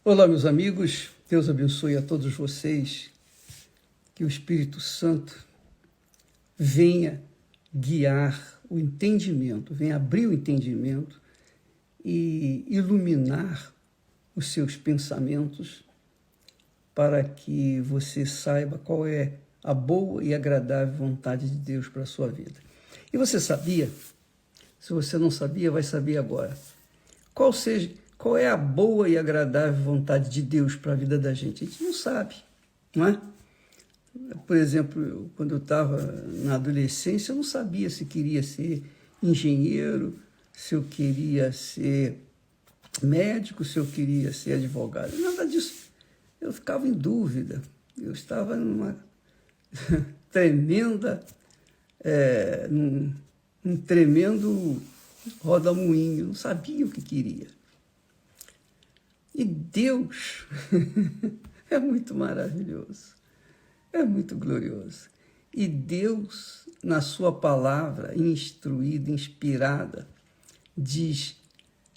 Olá, meus amigos, Deus abençoe a todos vocês, que o Espírito Santo venha guiar o entendimento, venha abrir o entendimento e iluminar os seus pensamentos para que você saiba qual é a boa e agradável vontade de Deus para a sua vida. E você sabia? Se você não sabia, vai saber agora. Qual é a boa e agradável vontade de Deus para a vida da gente? A gente não sabe, não é? Por exemplo, quando eu estava na adolescência, eu não sabia se queria ser engenheiro, se eu queria ser médico, se eu queria ser advogado. Nada disso. Eu ficava em dúvida. Eu estava numa tremenda, num tremendo roda-moinho. Eu não sabia o que queria. E Deus é muito maravilhoso, é muito glorioso. E Deus, na sua palavra, instruída, inspirada, diz: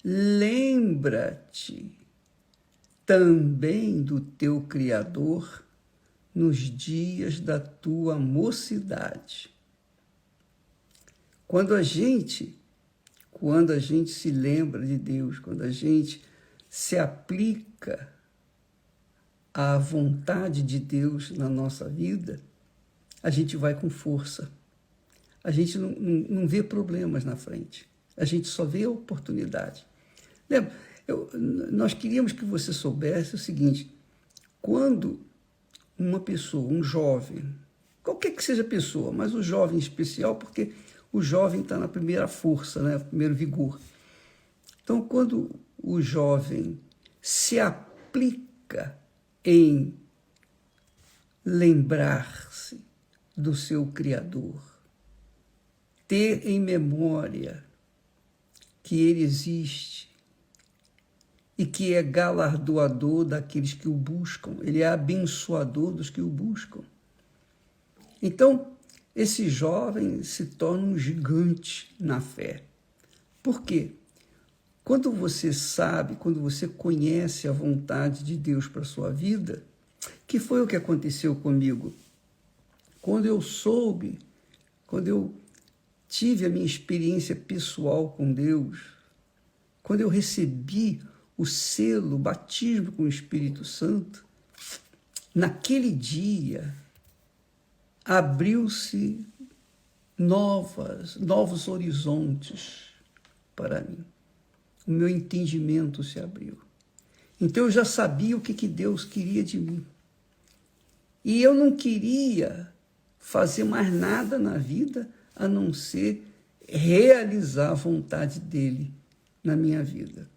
lembra-te também do teu Criador nos dias da tua mocidade. Quando a gente se lembra de Deus, quando a gente se aplica à vontade de Deus na nossa vida, a gente vai com força. A gente não vê problemas na frente. A gente só vê a oportunidade. Lembra? Nós queríamos que você soubesse o seguinte: quando uma pessoa, um jovem, qualquer que seja a pessoa, mas o jovem em especial, porque o jovem está na primeira força, né? Primeiro vigor. Então, quando o jovem se aplica em lembrar-se do seu Criador, ter em memória que ele existe e que é galardoador daqueles que o buscam, ele é abençoador dos que o buscam. Então, esse jovem se torna um gigante na fé. Por quê? Quando você sabe, quando você conhece a vontade de Deus para a sua vida, que foi o que aconteceu comigo. Quando eu soube, quando eu tive a minha experiência pessoal com Deus, quando eu recebi o selo, o batismo com o Espírito Santo, naquele dia abriu-se novos horizontes para mim. O meu entendimento se abriu. Então eu já sabia o que Deus queria de mim. E eu não queria fazer mais nada na vida a não ser realizar a vontade dele na minha vida.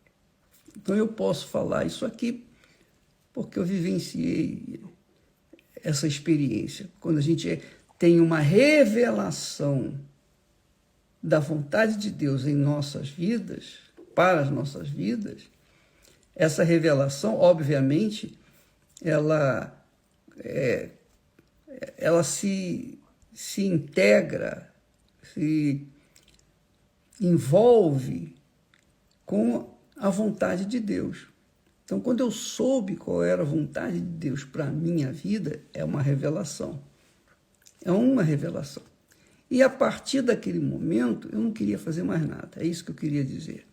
Então eu posso falar isso aqui porque eu vivenciei essa experiência. Quando a gente tem uma revelação da vontade de Deus em nossas vidas, para as nossas vidas, essa revelação, obviamente, ela se integra, se envolve com a vontade de Deus. Então, quando eu soube qual era a vontade de Deus para a minha vida, é uma revelação. É uma revelação. E a partir daquele momento, eu não queria fazer mais nada. É isso que eu queria dizer.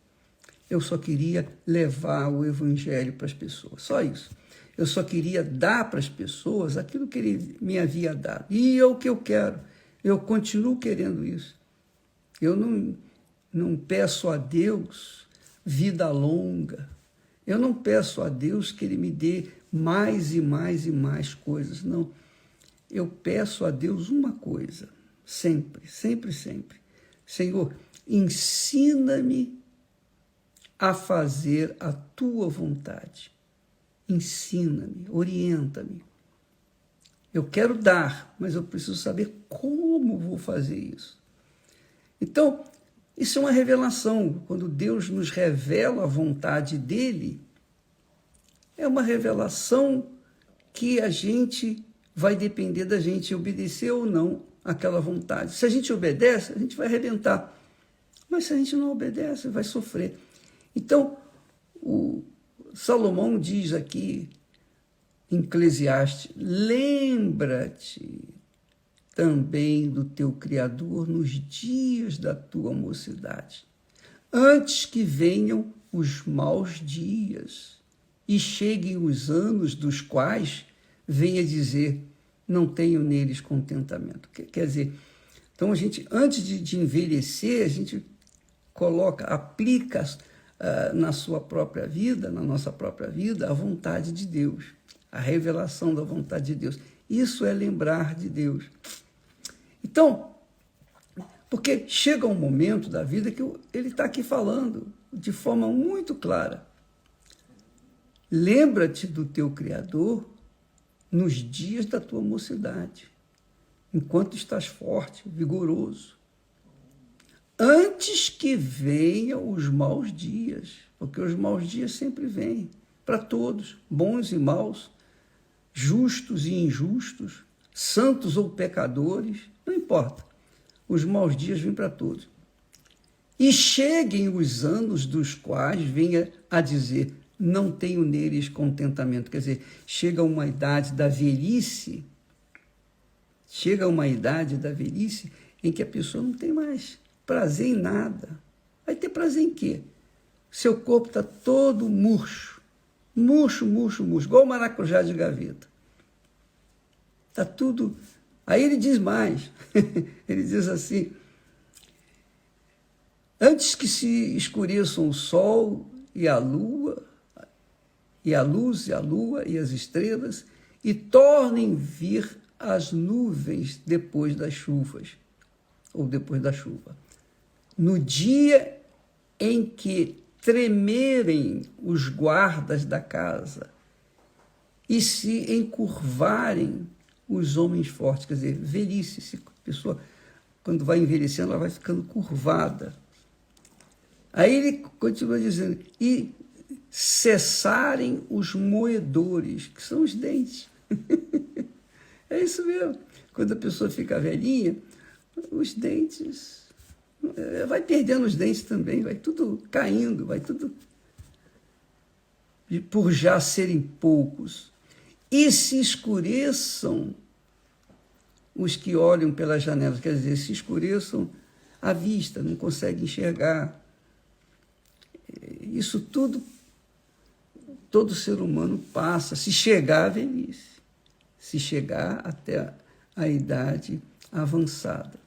Eu só queria levar o evangelho para as pessoas, só isso. Eu só queria dar para as pessoas aquilo que ele me havia dado. E é o que eu quero. Eu continuo querendo isso. Eu não peço a Deus vida longa. Eu não peço a Deus que ele me dê mais e mais e mais coisas. Não. Eu peço a Deus uma coisa, sempre, sempre, sempre. Senhor, ensina-me a fazer a tua vontade. Ensina-me, orienta-me. Eu quero dar, mas eu preciso saber como vou fazer isso. Então, isso é uma revelação. Quando Deus nos revela a vontade dele, é uma revelação que a gente vai depender da gente obedecer ou não àquela vontade. Se a gente obedece, a gente vai arrebentar. Mas se a gente não obedece, vai sofrer. Então, Salomão diz aqui, em Eclesiastes, lembra-te também do teu Criador nos dias da tua mocidade, antes que venham os maus dias e cheguem os anos dos quais venha dizer, não tenho neles contentamento. Quer dizer, então a gente, antes de envelhecer, a gente aplica na sua própria vida, na nossa própria vida, a vontade de Deus, a revelação da vontade de Deus. Isso é lembrar de Deus. Então, porque chega um momento da vida que ele está aqui falando de forma muito clara. Lembra-te do teu Criador nos dias da tua mocidade, enquanto estás forte, vigoroso, antes que venham os maus dias, porque os maus dias sempre vêm, para todos, bons e maus, justos e injustos, santos ou pecadores, não importa, os maus dias vêm para todos. E cheguem os anos dos quais venha a dizer, não tenho neles contentamento. Quer dizer, chega uma idade da velhice, em que a pessoa não tem mais prazer em nada. Vai ter prazer em quê? Seu corpo está todo murcho, igual maracujá de gaveta. Está tudo... Aí ele diz mais, ele diz assim, antes que se escureçam o sol e a lua, e a luz, e a lua, e as estrelas, e tornem vir as nuvens depois das chuvas, ou depois da chuva. No dia em que tremerem os guardas da casa e se encurvarem os homens fortes, quer dizer, velhice, a pessoa, quando vai envelhecendo, ela vai ficando curvada. Aí ele continua dizendo, e cessarem os moedores, que são os dentes. É isso mesmo. Quando a pessoa fica velhinha, os dentes, vai perdendo os dentes também, vai tudo caindo, vai tudo, por já serem poucos. E se escureçam os que olham pelas janelas, quer dizer, se escureçam a vista, não conseguem enxergar. Isso tudo, todo ser humano passa, se chegar à velhice, se chegar até a idade avançada.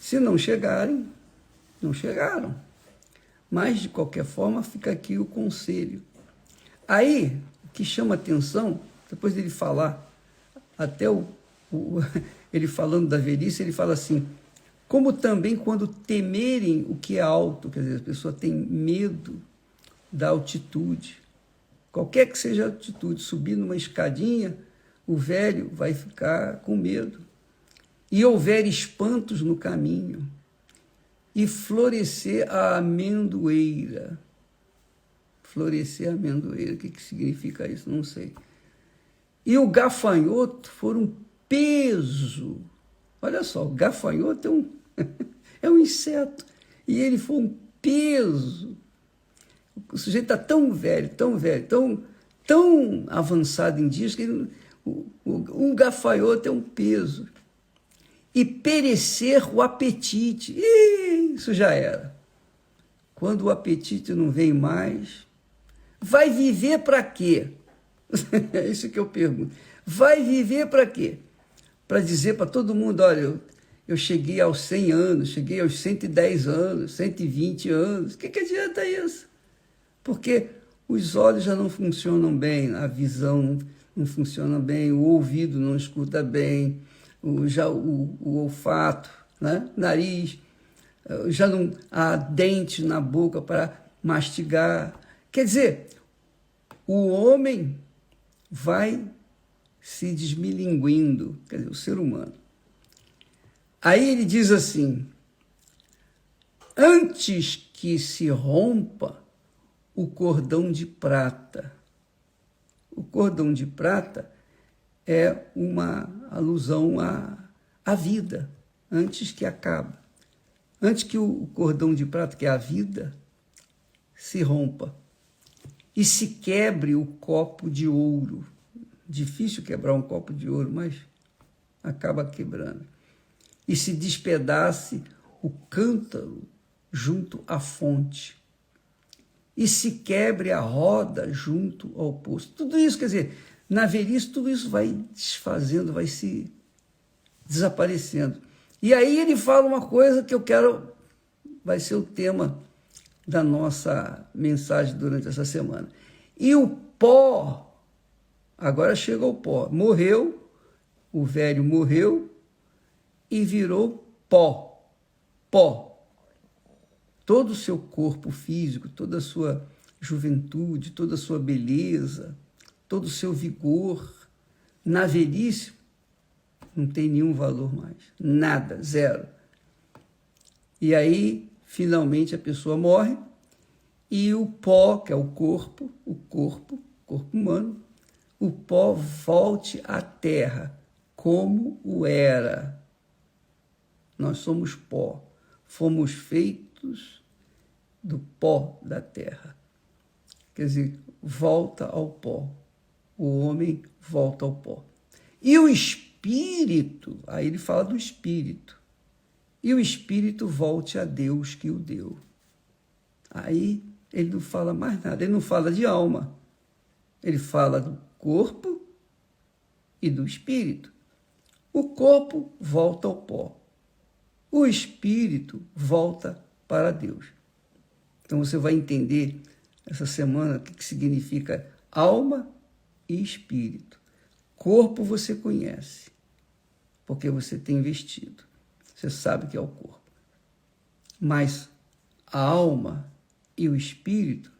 Se não chegarem, não chegaram. Mas, de qualquer forma, fica aqui o conselho. Aí, o que chama atenção, depois dele falar, até ele falando da velhice, ele fala assim, como também quando temerem o que é alto, quer dizer, a pessoa tem medo da altitude, qualquer que seja a altitude, subir numa escadinha, o velho vai ficar com medo. E houver espantos no caminho, e florescer a amendoeira. Florescer a amendoeira, o que significa isso? Não sei. E o gafanhoto for um peso. Olha só, o gafanhoto é um inseto, e ele foi um peso. O sujeito está tão velho, tão avançado em dias, que um gafanhoto é um peso. E perecer o apetite. Isso já era. Quando o apetite não vem mais, vai viver para quê? É isso que eu pergunto. Vai viver para quê? Para dizer para todo mundo, olha, eu cheguei aos 100 anos, cheguei aos 110 anos, 120 anos. O que adianta isso? Porque os olhos já não funcionam bem, a visão não funciona bem, o ouvido não escuta bem, o olfato, né? Nariz, já não há dente na boca para mastigar. Quer dizer, o homem vai se desmilinguindo, quer dizer, o ser humano. Aí ele diz assim, antes que se rompa o cordão de prata. O cordão de prata é uma alusão à vida, antes que acabe. Antes que o cordão de prata, que é a vida, se rompa. e se quebre o copo de ouro. Difícil quebrar um copo de ouro, mas acaba quebrando. E se despedace o cântaro junto à fonte. E se quebre a roda junto ao poço. Tudo isso, quer dizer, na velhice, tudo isso vai desfazendo, vai se desaparecendo. E aí ele fala uma coisa que eu quero, vai ser o tema da nossa mensagem durante essa semana. E o pó, agora chega o pó, morreu, o velho morreu e virou pó. Pó. Todo o seu corpo físico, toda a sua juventude, toda a sua beleza, todo o seu vigor, na velhice, não tem nenhum valor mais. Nada, zero. E aí, finalmente, a pessoa morre e o pó, que é o corpo humano, o pó volte à terra como o era. Nós somos pó, fomos feitos do pó da terra. Quer dizer, volta ao pó. O homem volta ao pó. E o espírito, aí ele fala do espírito. E o espírito volte a Deus que o deu. Aí ele não fala mais nada, ele não fala de alma. Ele fala do corpo e do espírito. O corpo volta ao pó. O espírito volta para Deus. Então você vai entender essa semana o que significa alma e espírito. Corpo você conhece, porque você tem vestido. Você sabe que é o corpo. Mas a alma e o espírito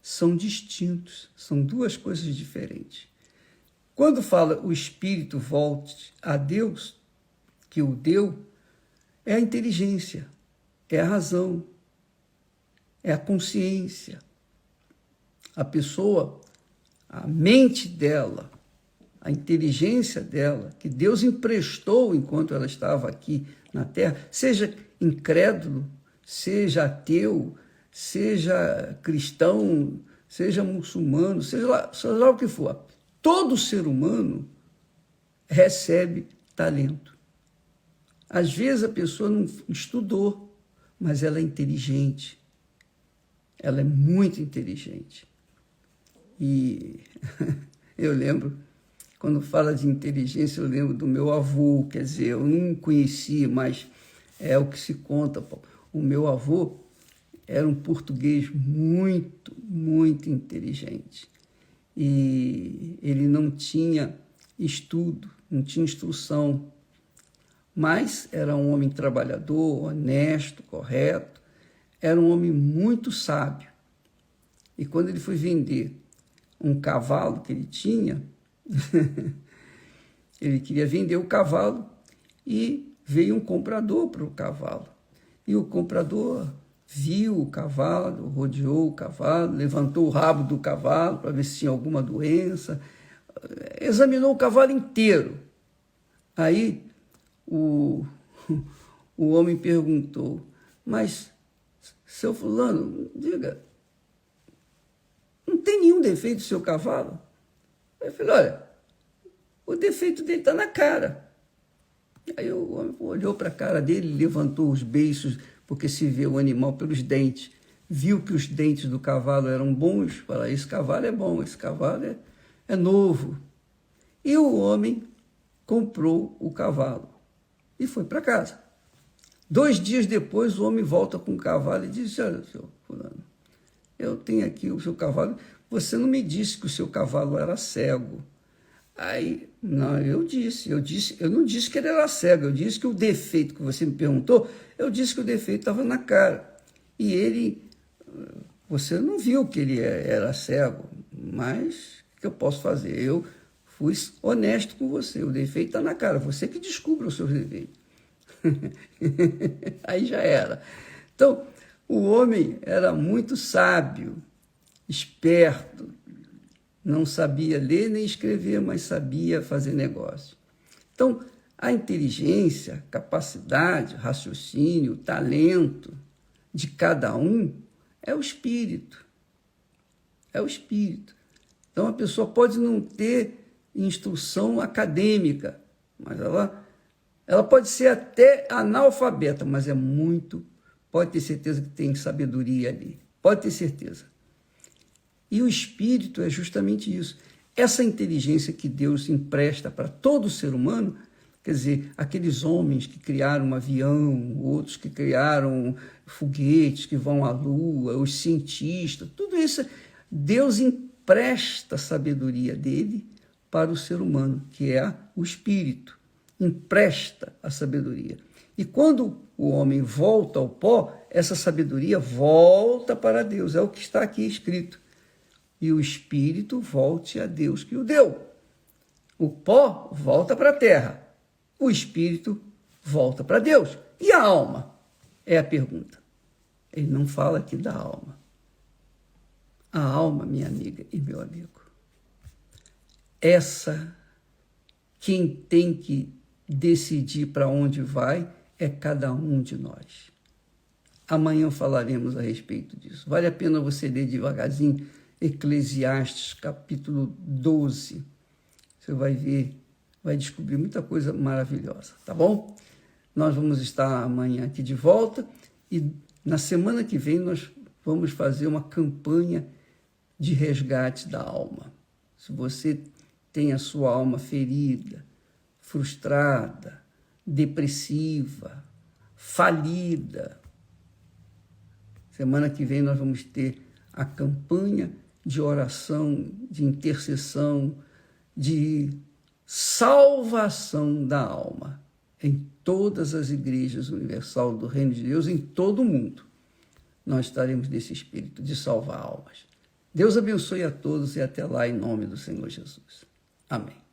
são distintos, são duas coisas diferentes. Quando fala o espírito volte a Deus, que o deu, é a inteligência, é a razão, é a consciência. A pessoa, a mente dela, a inteligência dela, que Deus emprestou enquanto ela estava aqui na Terra, seja incrédulo, seja ateu, seja cristão, seja muçulmano, seja lá o que for. Todo ser humano recebe talento. Às vezes a pessoa não estudou, mas ela é inteligente. Ela é muito inteligente. E eu lembro, quando fala de inteligência, eu lembro do meu avô, quer dizer, eu não conhecia, mas é o que se conta. O meu avô era um português muito, muito inteligente. E ele não tinha estudo, não tinha instrução, mas era um homem trabalhador, honesto, correto, era um homem muito sábio. E quando ele foi vender um cavalo que ele tinha, ele queria vender o cavalo e veio um comprador para o cavalo. E o comprador viu o cavalo, rodeou o cavalo, levantou o rabo do cavalo para ver se tinha alguma doença, examinou o cavalo inteiro. Aí o homem perguntou, mas, seu fulano, diga, não tem nenhum defeito no seu cavalo? Eu falei, olha, o defeito dele está na cara. Aí o homem olhou para a cara dele, levantou os beiços, porque se vê o animal pelos dentes, viu que os dentes do cavalo eram bons, falou, esse cavalo é bom, esse cavalo é novo. E o homem comprou o cavalo e foi para casa. 2 dias depois, o homem volta com o cavalo e diz, olha, seu fulano, eu tenho aqui o seu cavalo, você não me disse que o seu cavalo era cego. Aí, não, eu não disse que ele era cego, eu disse que o defeito que você me perguntou, eu disse que o defeito estava na cara. E ele, você não viu que ele era cego, mas o que eu posso fazer? Eu fui honesto com você, o defeito está na cara, você que descubra os seus defeitos. Aí já era. Então, o homem era muito sábio, esperto, não sabia ler nem escrever, mas sabia fazer negócio. Então, a inteligência, capacidade, raciocínio, talento de cada um é o espírito. é o Espírito. Então, a pessoa pode não ter instrução acadêmica, mas ela pode ser até analfabeta, mas pode ter certeza que tem sabedoria ali, pode ter certeza. E o Espírito é justamente isso. Essa inteligência que Deus empresta para todo ser humano, quer dizer, aqueles homens que criaram um avião, outros que criaram foguetes que vão à Lua, os cientistas, tudo isso, Deus empresta a sabedoria dele para o ser humano, que é o Espírito. Empresta a sabedoria. E quando o homem volta ao pó, essa sabedoria volta para Deus. É o que está aqui escrito. E o Espírito volte a Deus que o deu. O pó volta para a terra. O Espírito volta para Deus. E a alma? É a pergunta. Ele não fala aqui da alma. A alma, minha amiga e meu amigo, quem tem que decidir para onde vai é cada um de nós. Amanhã falaremos a respeito disso. Vale a pena você ler devagarzinho Eclesiastes, capítulo 12. Você vai ver, vai descobrir muita coisa maravilhosa, tá bom? Nós vamos estar amanhã aqui de volta e na semana que vem nós vamos fazer uma campanha de resgate da alma. Se você tem a sua alma ferida, frustrada, depressiva, falida, semana que vem nós vamos ter a campanha de oração, de intercessão, de salvação da alma em todas as igrejas universal do Reino de Deus, em todo o mundo. Nós estaremos nesse espírito de salvar almas. Deus abençoe a todos e até lá em nome do Senhor Jesus. Amém.